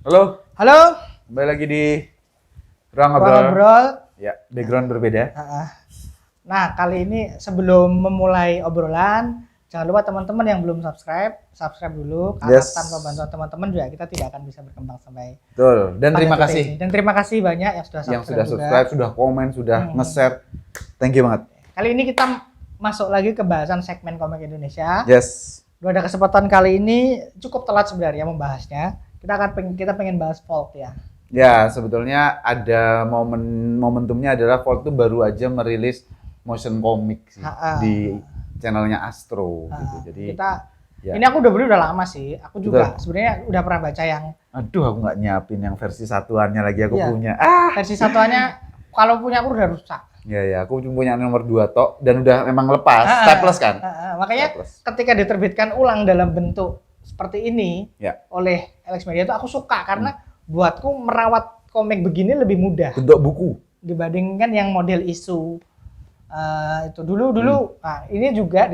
Halo, Halo, kembali lagi di Ruang Ruang Ngobrol. Ngobrol. Ya, background berbeda. Nah, kali ini sebelum memulai obrolan, jangan lupa teman-teman yang belum subscribe dulu. Karena Yes. tanpa bantuan teman-teman juga kita tidak akan bisa berkembang sampai Betul. Dan pada terima titik kasih ini. Dan terima kasih banyak yang sudah yang subscribe sudah juga. subscribe, sudah komen, sudah nge-share. Thank you banget. Kali ini kita masuk lagi ke bahasan segmen komik Indonesia. Yes. Pada kesempatan kali ini cukup telat sebenarnya membahasnya. Kita pengen bahas Volt ya. Ya, sebetulnya ada momentumnya adalah Volt itu baru aja merilis motion comic sih di channelnya Astro gitu. Jadi ini aku udah beli udah lama sih. Aku juga Betul. sebenarnya udah pernah baca yang Aduh, aku nggak nyiapin yang versi satuannya lagi aku Iya. punya. Versi satuannya kalau punya aku udah rusak. Ya, aku cuma punya nomor 2 tok dan udah memang lepas, stateless kan. Makanya Stateless. ketika diterbitkan ulang dalam bentuk seperti ini Ya. oleh Alex Media itu aku suka karena buatku merawat komik begini lebih mudah Bentuk buku. dibandingkan yang model isu itu dulu. Nah, ini juga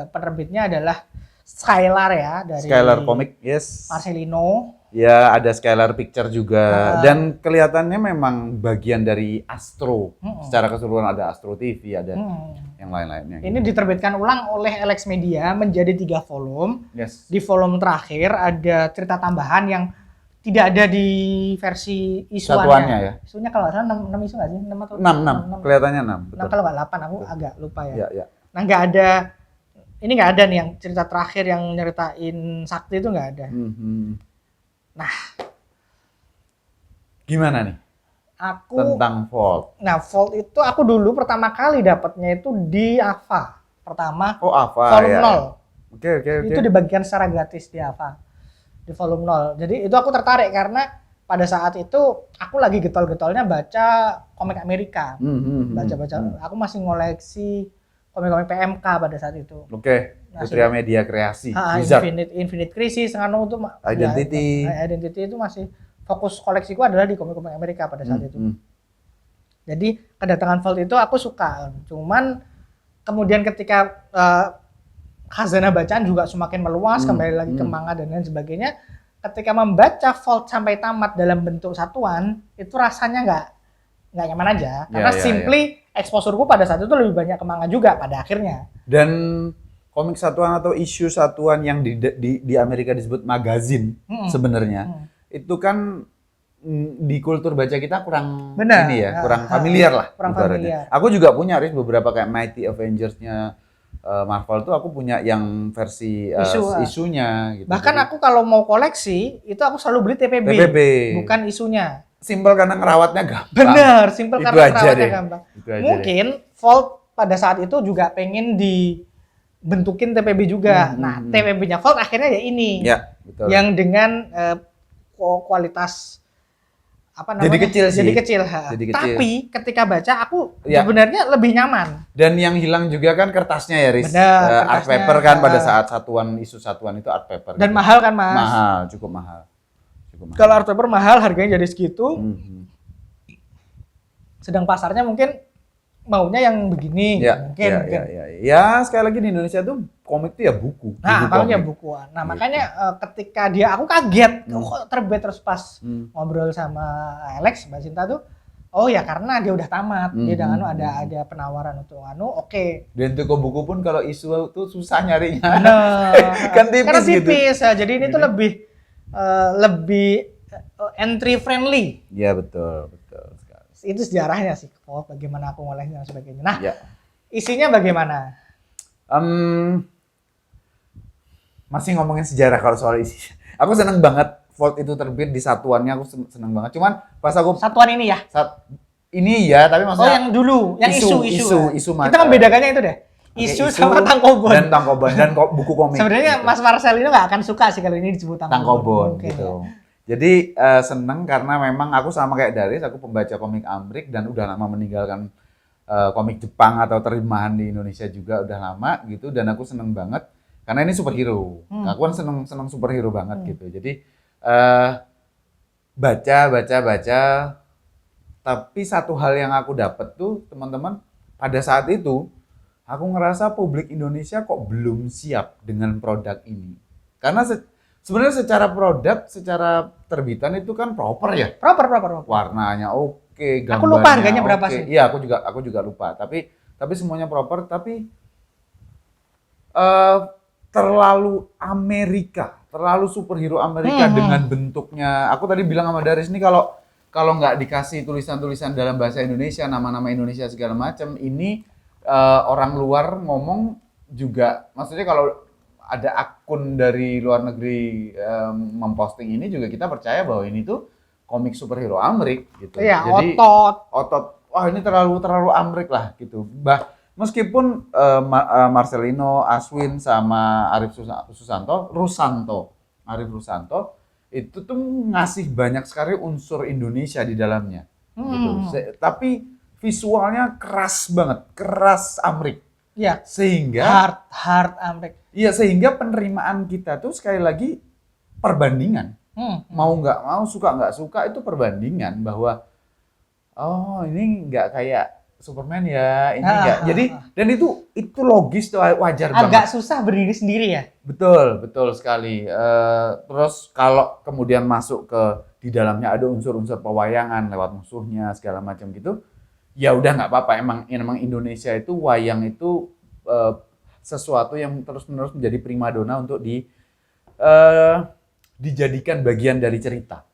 penerbitnya adalah Skylar ya dari Skylar Comic, yes. Marcelino. Ya, ada Skylar Picture juga. Dan kelihatannya memang bagian dari Astro. Secara keseluruhan ada Astro TV, ada yang lain-lainnya. Ini diterbitkan ulang oleh Alex Media menjadi 3 volume. Yes. Di volume terakhir ada cerita tambahan yang tidak ada di versi isuannya. Satuannya ya? Isunya kalau nggak salah 6 isu nggak sih? 6 atau 6. Kelihatannya 6. Betul. Kalau nggak 8, aku agak lupa ya. Ya. Nah nggak ada, ini nggak ada nih yang cerita terakhir yang nyeritain Sakti itu nggak ada. Nah, gimana nih aku tentang Volt? Nah, Volt itu aku dulu pertama kali dapatnya itu di Ava. Pertama, Oh, apa volume ya? 0. Oke. Itu dibagikan secara gratis di Ava. Di volume 0. Jadi itu aku tertarik karena pada saat itu aku lagi getol-getolnya baca komik Amerika. Baca-baca. Aku masih ngoleksi komik-komik PMK pada saat itu. Oke. Putri Media Kreasi. Infinite Crisis, Nganu itu Identity itu masih fokus koleksiku adalah di komik-komik Amerika pada saat itu. Jadi kedatangan Volt itu aku suka. Cuman kemudian ketika khazanah bacaan juga semakin meluas, kembali lagi ke manga dan lain sebagainya. Ketika membaca Volt sampai tamat dalam bentuk satuan, itu rasanya nggak nyaman aja. Karena simply exposure-ku pada saat itu lebih banyak ke manga juga pada akhirnya. Dan komik satuan atau isu satuan yang di Amerika disebut magazin sebenarnya itu kan di kultur baca kita kurang kurang familiar lah. Kurang familiar. Aku juga punya beberapa kayak Mighty Avengers-nya Marvel tuh aku punya yang versi isunya gitu. Bahkan aku kalau mau koleksi itu aku selalu beli TPB. Bukan isunya. Simpel karena ngerawatnya gampang. Bener, simpel karena ngerawatnya gampang. Mungkin Volt pada saat itu juga pengen bentukin TPB juga. Nah, TPB-nya Volt akhirnya ya ini. Ya, betul. Yang dengan kualitas jadi kecil sih. Jadi kecil. Tapi ketika baca aku sebenarnya lebih nyaman. Dan yang hilang juga kan kertasnya ya, Riz. Art paper kan pada saat isu satuan itu art paper. Dan mahal kan, Mas? Mahal, cukup mahal. Kalau art paper mahal, harganya jadi segitu. Sedang pasarnya mungkin maunya yang begini. Mungkin. Ya, sekali lagi di Indonesia tuh komik tuh ya buku. Makanya bukuan. Nah, makanya ketika aku kaget, kok terbit terus pas ngobrol sama Alex, Mbak Cinta tuh, oh ya karena dia udah tamat, dia udah ada penawaran untuk oke. Dan toko buku pun kalau isu tuh susah nyarinya. Kan tipis. Jadi ini tuh lebih entry friendly. Iya betul. Itu sejarahnya sih, bagaimana aku ngolehnya dan sebagainya. Nah, isinya bagaimana? Masih ngomongin sejarah kalau soal isi. Aku seneng banget Volt itu terbit di satuannya, aku seneng banget. Cuman pas aku satuan ini ya? Ini ya, tapi maksudnya yang dulu, yang isu. Kita membedakannya itu deh. Isu sama Tangkobon. Dan buku komik. Sebenarnya gitu. Mas Marcelino nggak akan suka sih kalau ini disebut Tangkobon gitu. Jadi seneng karena memang aku sama kayak Daris, aku pembaca komik Amrik dan udah lama meninggalkan komik Jepang atau terjemahan di Indonesia juga udah lama gitu, dan aku seneng banget karena ini superhero. Aku kan seneng superhero banget gitu. Jadi baca, tapi satu hal yang aku dapat tuh teman-teman, pada saat itu aku ngerasa publik Indonesia kok belum siap dengan produk ini. Karena sebenarnya secara produk, secara terbitan itu kan proper ya. Proper. Warnanya oke, gambarnya Aku lupa harganya berapa oke. sih. Iya, aku juga lupa. Tapi semuanya proper. Tapi terlalu Amerika, terlalu superhero Amerika dengan bentuknya. Aku tadi bilang sama Daris ini kalau nggak dikasih tulisan-tulisan dalam bahasa Indonesia, nama-nama Indonesia segala macam, ini orang luar ngomong juga. Maksudnya kalau ada akun dari luar negeri memposting ini juga kita percaya bahwa ini tuh komik superhero Amrik gitu. Iya, Jadi otot. Wah, ini terlalu Amrik lah gitu. Meskipun Marcelino, Aswin sama Arif Rusanto itu tuh ngasih banyak sekali unsur Indonesia di dalamnya gitu. Tapi visualnya keras banget, keras Amrik. Iya. Sehingga hard Amrik. Iya, sehingga penerimaan kita tuh sekali lagi perbandingan. Mau nggak mau, suka nggak suka itu perbandingan bahwa oh ini nggak kayak Superman ya, ini nggak. Jadi dan itu logis tuh, wajar banget. Agak susah berdiri sendiri ya. Betul sekali. Terus kalau kemudian masuk ke di dalamnya ada unsur-unsur pewayangan lewat musuhnya segala macam gitu, ya udah nggak apa-apa. Emang Indonesia itu wayang itu sesuatu yang terus-menerus menjadi primadona untuk dijadikan bagian dari cerita,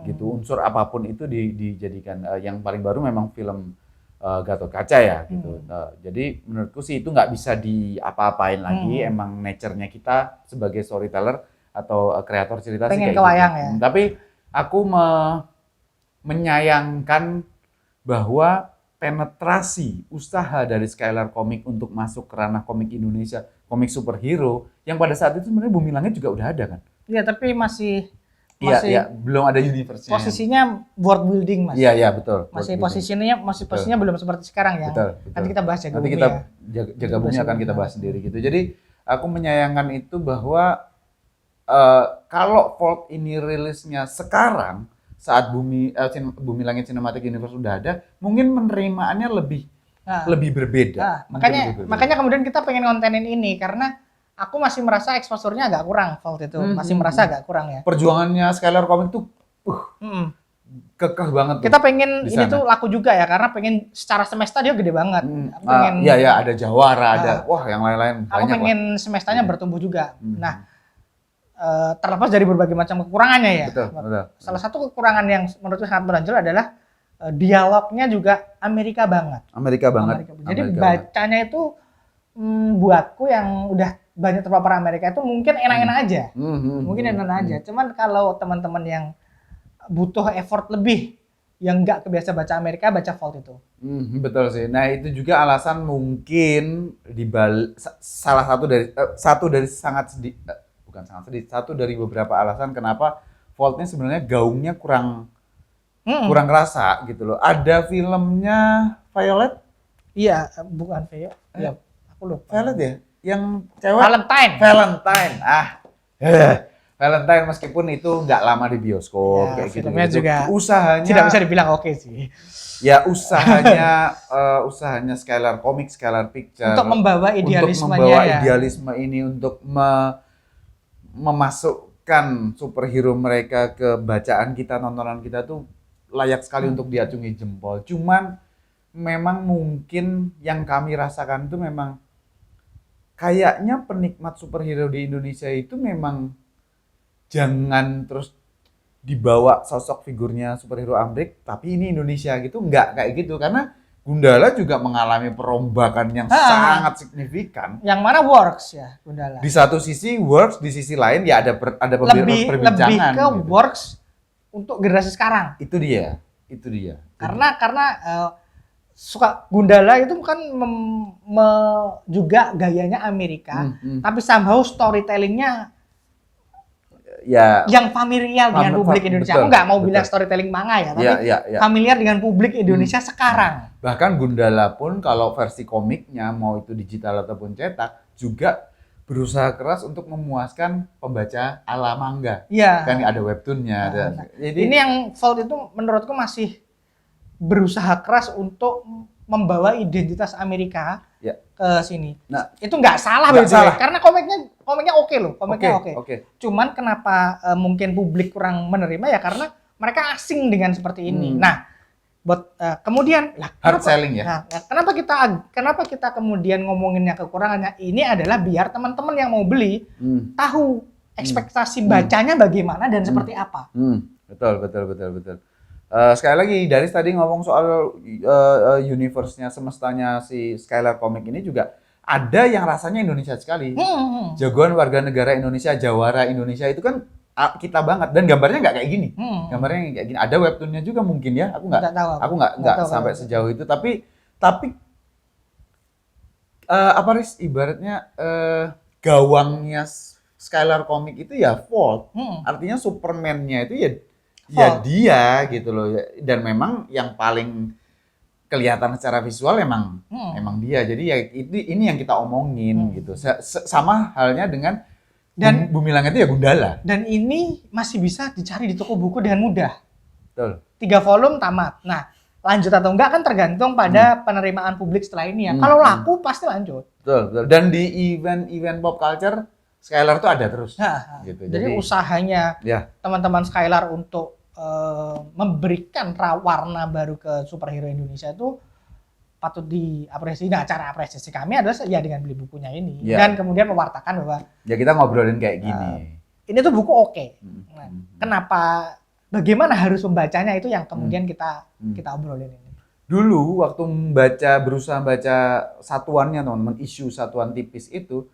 gitu. Unsur apapun itu dijadikan. Yang paling baru memang film Gatot Kaca ya, gitu. Jadi menurutku sih itu nggak bisa diapa-apain lagi. Emang nature-nya kita sebagai storyteller atau kreator cerita pengen sih kayak ke wayang gitu. ya. Tapi aku menyayangkan bahwa penetrasi usaha dari Skylar Comic untuk masuk ke ranah komik Indonesia, komik superhero, yang pada saat itu sebenarnya Bumi Langit juga udah ada kan? Iya, tapi masih Iya, belum ada universe-nya. posisinya world building, Mas. Iya, betul. Posisinya belum seperti sekarang ya. Betul. Nanti kita bahas Jaga Nanti Bumi kita ya. Jaga Bumi akan kita bahas sendiri gitu. Jadi aku menyayangkan itu bahwa kalau Vault ini rilisnya sekarang saat Bumi Langit Cinematic Universe udah ada, mungkin penerimaannya lebih berbeda. Makanya kemudian kita pengen kontenin ini karena aku masih merasa exposure-nya agak kurang Vault itu. Masih merasa agak kurang ya. Perjuangannya Skylar Comic tuh kekeh banget. Kita pengen ini tuh laku juga ya karena pengen secara semesta dia gede banget. Pengen ya ada Jawara, ada yang lain-lain banyak. Aku pengen semestanya bertumbuh juga. Nah, terlepas dari berbagai macam kekurangannya ya. Betul. Salah satu kekurangan yang menurutku sangat menonjol adalah dialognya juga Amerika banget. Jadi bacanya itu buatku yang udah banyak terpapar Amerika itu mungkin enak-enak aja. Cuman kalau teman-teman yang butuh effort lebih, yang nggak kebiasa baca Amerika, baca Vault itu. Betul sih. Nah itu juga alasan mungkin satu dari beberapa alasan kenapa Vault ini sebenarnya gaungnya kurang rasa gitu loh. Ada filmnya Violet? Iya, bukan Violet. Iya, aku lupa. Violet ya? Yang cewek? Valentine. Valentine meskipun itu nggak lama di bioskop kayak gitu. Filmnya juga usahanya tidak bisa dibilang oke sih. Ya usahanya Skylar Comics, Skylar Picture untuk membawa idealisme ini untuk memasukkan superhero mereka ke bacaan kita, tontonan kita tuh layak sekali untuk diacungi jempol. Cuman memang mungkin yang kami rasakan itu memang kayaknya penikmat superhero di Indonesia itu memang jangan terus dibawa sosok figurnya superhero Amrik, tapi ini Indonesia gitu, enggak kayak gitu. Karena Gundala juga mengalami perombakan yang sangat signifikan. Yang mana works ya Gundala. Di satu sisi works, di sisi lain ya ada perbincangan. Lebih ke gitu. Works untuk generasi sekarang. Itu dia. Karena suka Gundala itu kan juga gayanya Amerika, tapi somehow storytellingnya ya yang familiar dengan publik Indonesia. Aku nggak mau bilang storytelling manga ya, tapi familiar dengan publik Indonesia sekarang. Bahkan Gundala pun kalau versi komiknya mau itu digital ataupun cetak juga berusaha keras untuk memuaskan pembaca ala manga. Iya. Kan ada webtoonnya. Jadi ini yang Vault itu menurutku masih berusaha keras untuk membawa identitas Amerika Ya. ke sini. Nah, itu nggak salah, nggak salah. karena komiknya oke loh, komiknya oke. Oke. Cuman kenapa mungkin publik kurang menerima ya karena mereka asing dengan seperti ini. Nah, buat kemudian lah Hard selling ya. Nah, kenapa kita kemudian ngomonginnya kekurangannya? Ini adalah biar teman-teman yang mau beli tahu ekspektasi bacanya bagaimana dan seperti apa. Betul. Sekali lagi Daris tadi ngomong soal universe-nya, semestanya si Skylar Comic ini juga ada yang rasanya Indonesia sekali. Jagoan warga negara Indonesia, Jawara Indonesia itu kan kita banget, dan gambarnya nggak kayak gini. Gambarnya kayak gini. Ada webtoonnya juga mungkin ya. Aku nggak sampai sejauh itu. Tapi apa Riz, ibaratnya gawangnya Skylar Comic itu ya Volt. Artinya Superman-nya itu ya dia gitu loh. Dan memang yang paling kelihatan secara visual emang dia. Jadi ya ini yang kita omongin gitu. Sama halnya dengan dan Bumi Langit itu ya Gundala. Dan ini masih bisa dicari di toko buku dengan mudah. Betul. 3 volume tamat. Nah, lanjut atau enggak kan tergantung pada penerimaan publik setelah ini ya. Kalau laku pasti lanjut. Betul. Dan di event pop culture Skylar tuh ada terus. Gitu. Jadi usahanya teman-teman Skylar untuk memberikan warna baru ke superhero Indonesia itu patut diapresiasi. Nah, cara apresiasi kami adalah ya dengan beli bukunya ini dan kemudian mewartakan bahwa ya kita ngobrolin kayak gini. Ini tuh buku oke. Nah, kenapa? Bagaimana harus membacanya itu yang kemudian kita obrolin ini. Dulu waktu berusaha baca satuannya teman-teman, isu satuan tipis itu,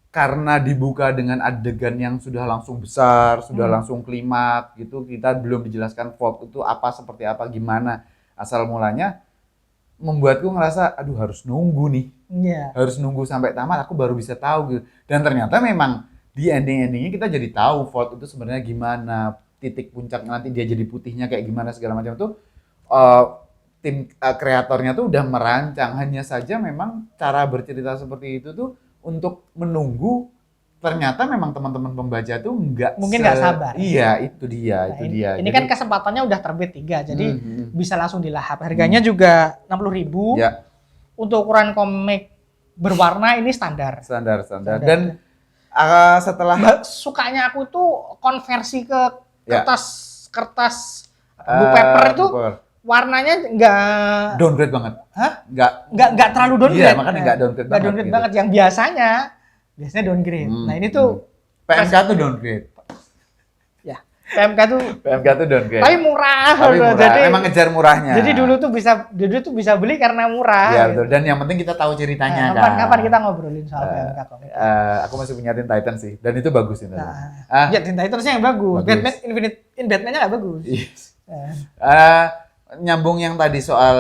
karena dibuka dengan adegan yang sudah langsung besar, sudah langsung klimaks gitu, kita belum dijelaskan Volt itu apa, seperti apa, gimana asal mulanya, membuatku ngerasa aduh harus nunggu nih. Harus nunggu sampai tamat aku baru bisa tahu gitu. Dan ternyata memang di ending-endingnya kita jadi tahu Volt itu sebenarnya gimana, titik puncaknya nanti dia jadi putihnya kayak gimana segala macam tuh. Tim kreatornya tuh udah merancang, hanya saja memang cara bercerita seperti itu tuh untuk menunggu, ternyata memang teman-teman pembaca tuh mungkin nggak sabar. Iya, itu dia. Ini jadi, kan kesempatannya udah terbit 3, jadi bisa langsung dilahap. Harganya juga 60.000. Ya. Untuk ukuran komik berwarna ini standar. Dan setelah sukanya aku tuh konversi ke kertas book paper itu warnanya nggak downgrade banget. Nggak terlalu downgrade. Iya, makanya nggak downgrade banget. Downgrade gitu. Banget. Yang biasanya downgrade. Nah ini tuh PMK tuh downgrade. Ya, PMK tuh downgrade. Tapi murah. Jadi emang ngejar murahnya. Jadi dulu tuh bisa beli karena murah. Iya betul. Dan yang penting kita tahu ceritanya kan. Kapan kita ngobrolin soal PMK komik? Aku masih punya Teen Titans sih, dan itu bagus itu. Ya Teen Titans-nya yang bagus. Batman-nya nggak bagus. Yes. Nyambung yang tadi soal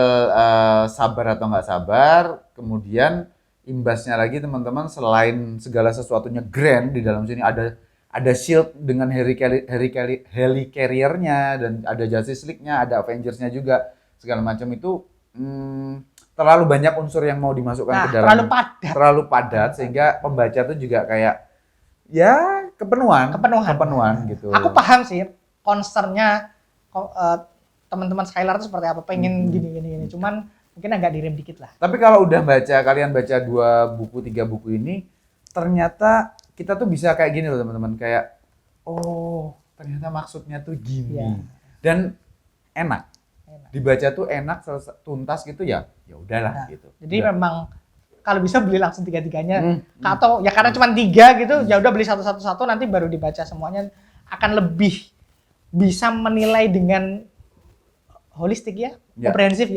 sabar atau nggak sabar, kemudian imbasnya lagi teman-teman, selain segala sesuatunya grand di dalam sini ada Shield dengan heli carrier-nya, dan ada Justice League-nya, ada Avengers-nya juga, segala macam itu terlalu banyak unsur yang mau dimasukkan ke dalam. Terlalu padat sehingga pembaca tuh juga kayak ya kepenuhan gitu. Aku paham sih concern-nya teman-teman Skylar itu seperti apa, pengen gini. Cuman mungkin agak direm dikit lah. Tapi kalau udah kalian baca 2 buku 3 buku ini, ternyata kita tuh bisa kayak gini loh teman-teman, kayak oh ternyata maksudnya tuh gini. Dan enak. Dibaca tuh enak, tuntas gitu ya udahlah gitu. Jadi memang kalau bisa beli langsung 3-3-nya atau ya karena cuma 3 gitu, ya udah beli satu nanti baru dibaca semuanya, akan lebih bisa menilai dengan holistik komprehensif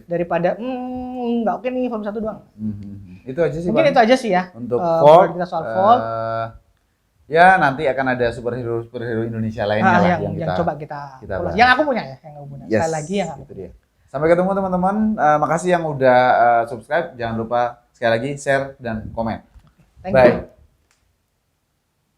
daripada nggak oke nih volume 1 doang. Itu aja sih. Mungkin itu aja sih ya untuk Volt. Kita soal Volt. Ya nanti akan ada superhero Indonesia lainnya yang coba kita bahas. Yang aku punya yang aku punya. Sekali lagi yang aku punya. Sampai ketemu teman-teman. Makasih yang udah subscribe. Jangan lupa sekali lagi share dan komen. Bye.